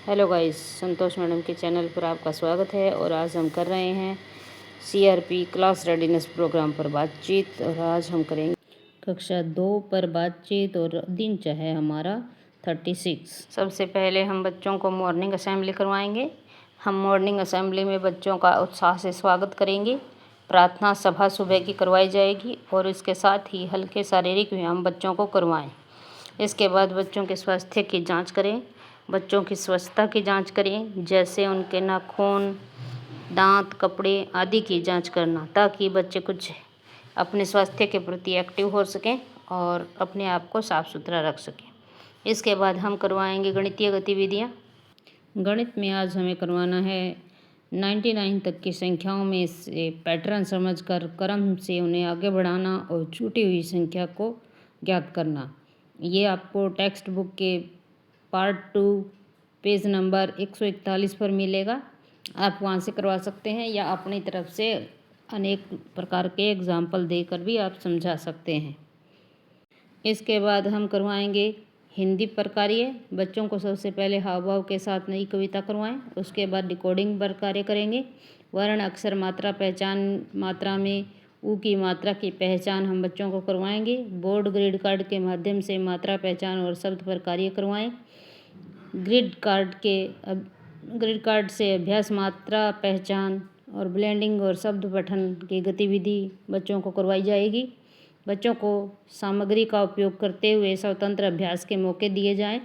Hello guys, संतोष madam के channel पर आपका स्वागत है। और आज हम कर रहे हैं सीआरपी क्लास रेडीनेस प्रोग्राम पर बातचीत। और आज हम करेंगे कक्षा 2 पर बातचीत और दिन है हमारा 36। सबसे पहले हम बच्चों को मॉर्निंग असेंबली करवाएंगे। हम मॉर्निंग असेंबली में बच्चों का उत्साह से स्वागत करेंगे। प्रार्थना सभा सुबह की करवाई जाएगी और इसके साथ ही हल्के शारीरिक व्यायाम बच्चों को करवाएं। इसके बाद बच्चों के स्वास्थ्य की जांच करें। बच्चों की स्वच्छता की जांच करें, जैसे उनके नाखून, दांत, कपड़े आदि की जांच करना, ताकि बच्चे कुछ अपने स्वास्थ्य के प्रति एक्टिव हो सकें और अपने आप को साफ सुथरा रख सकें। इसके बाद हम करवाएंगे गणितीय गतिविधियां। गणित में आज हमें करवाना है 99 तक की संख्याओं में से पैटर्न समझकर क्रम से उन्हें आगे बढ़ाना और छूटी हुई संख्या को ज्ञात करना। ये आपको टेक्स्ट बुक के पार्ट 2 पेज नंबर 141 पर मिलेगा। आप वहाँ से करवा सकते हैं या अपनी तरफ से अनेक प्रकार के एग्जाम्पल देकर भी आप समझा सकते हैं। इसके बाद हम करवाएंगे हिंदी पर कार्य। बच्चों को सबसे पहले हाव भाव के साथ नई कविता करवाएं। उसके बाद डिकोडिंग पर कार्य करेंगे। वर्ण, अक्षर, मात्रा पहचान, मात्रा में ऊ की मात्रा की पहचान हम बच्चों को करवाएंगे। बोर्ड ग्रिड कार्ड के माध्यम से मात्रा पहचान और शब्द पर कार्य करवाएं। ग्रिड कार्ड से अभ्यास, मात्रा पहचान और ब्लेंडिंग और शब्द पठन की गतिविधि बच्चों को करवाई जाएगी। बच्चों को सामग्री का उपयोग करते हुए स्वतंत्र अभ्यास के मौके दिए जाएं।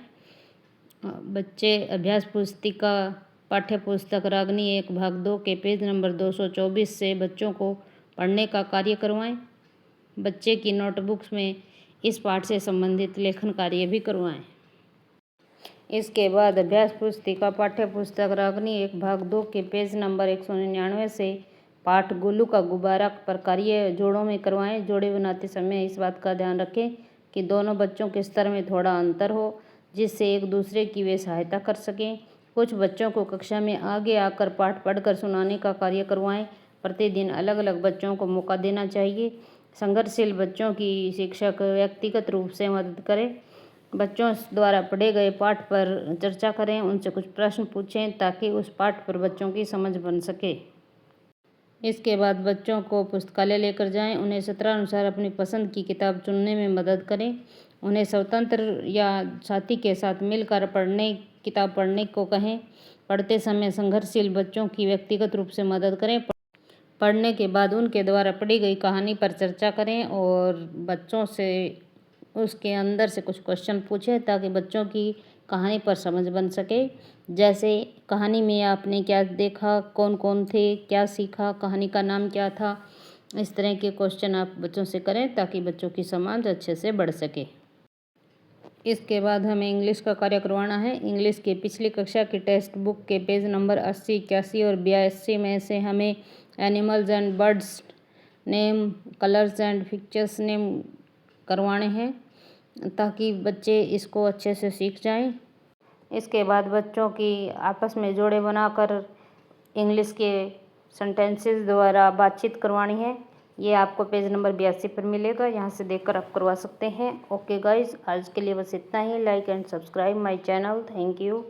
बच्चे अभ्यास पुस्तिका पाठ्य पुस्तक रागनी 1 भाग 2 के पेज नंबर 224 से बच्चों को पढ़ने का कार्य करवाएं। बच्चे की नोटबुक्स में इस पाठ से संबंधित लेखन कार्य भी करवाएं। इसके बाद अभ्यास पुस्तिका पाठ्य पुस्तक रागनी 1 भाग 2 के पेज नंबर 199 से पाठ गोलू का गुब्बारा पर कार्य जोड़ों में करवाएं। जोड़े बनाते समय इस बात का ध्यान रखें कि दोनों बच्चों के स्तर में थोड़ा अंतर हो, जिससे एक दूसरे की वे सहायता कर सकें। कुछ बच्चों को कक्षा में आगे आकर पाठ पढ़कर सुनाने का कार्य करवाएं। प्रतिदिन अलग अलग बच्चों को मौका देना चाहिए। संघर्षशील बच्चों की शिक्षक व्यक्तिगत रूप से मदद करें। बच्चों द्वारा पढ़े गए पाठ पर चर्चा करें, उनसे कुछ प्रश्न पूछें ताकि उस पाठ पर बच्चों की समझ बन सके। इसके बाद बच्चों को पुस्तकालय लेकर जाएं। उन्हें सत्र अनुसार अपनी पसंद की किताब चुनने में मदद करें। उन्हें स्वतंत्र या साथी के साथ मिलकर किताब पढ़ने को कहें। पढ़ते समय संघर्षशील बच्चों की व्यक्तिगत रूप से मदद करें। पढ़ने के बाद उनके द्वारा पढ़ी गई कहानी पर चर्चा करें और बच्चों से उसके अंदर से कुछ क्वेश्चन पूछें ताकि बच्चों की कहानी पर समझ बन सके। जैसे कहानी में आपने क्या देखा, कौन कौन थे, क्या सीखा, कहानी का नाम क्या था। इस तरह के क्वेश्चन आप बच्चों से करें ताकि बच्चों की समझ अच्छे से बढ़ सके। इसके बाद हमें इंग्लिश का कार्य करवाना है। इंग्लिश की पिछली कक्षा की टेक्स्ट बुक के पेज नंबर 80, 81 और 82 में से हमें animals and birds name, colours and pictures name करवाने हैं ताकि बच्चे इसको अच्छे से सीख जाएं। इसके बाद बच्चों की आपस में जोड़े बनाकर इंग्लिश के सेंटेंसेस द्वारा बातचीत करवानी है। ये आपको पेज नंबर 82 पर मिलेगा, यहाँ से देखकर आप करवा सकते हैं। ओके गाइज, आज के लिए बस इतना ही। Like and subscribe my channel. Thank you.